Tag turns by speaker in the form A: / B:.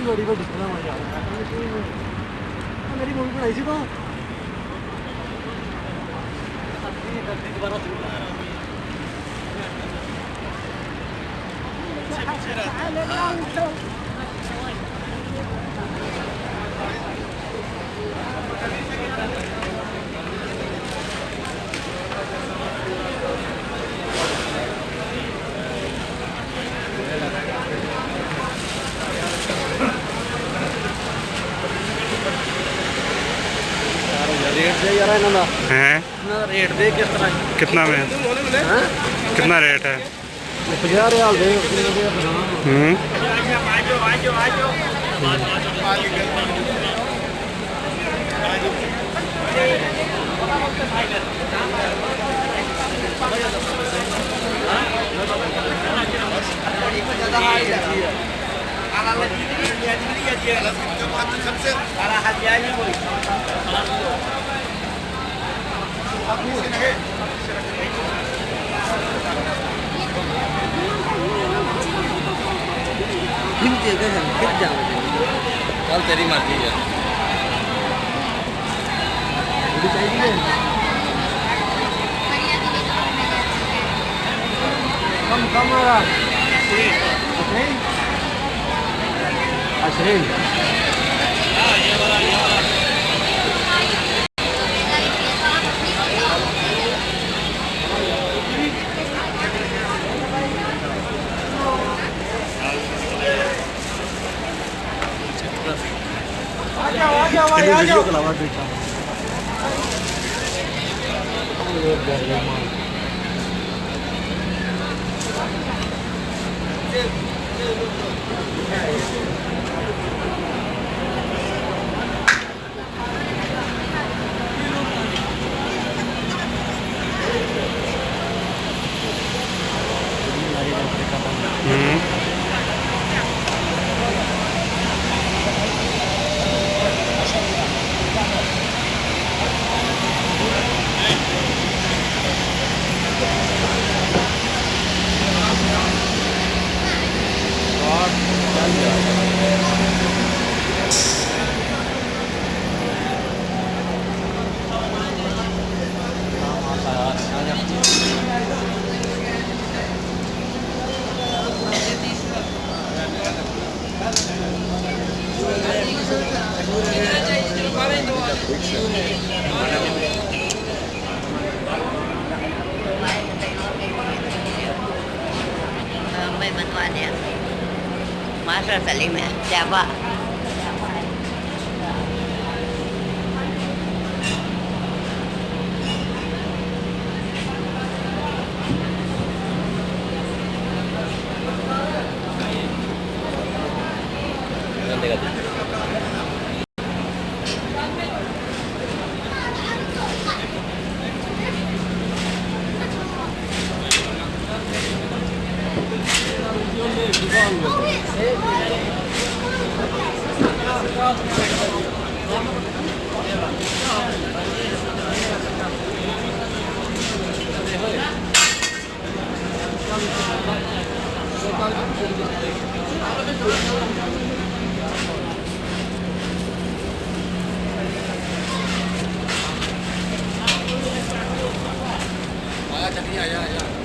A: बड़ी बड़ी फिल्म है यार। मेरी मूवी बनाई थी तो रेट दे यार इन्होंने
B: हैं
A: रेट दे किस तरह
B: कितना में
A: हैं
B: कितना रेट है
A: 50 रियाल दे
C: चल तेरी मर्जी है।
A: कम कम हो रहा 20 वीडियो के अलावा देखा
D: मैं बनवा दिया मास्टर सलीम है जावा
C: आया चटनी आया आया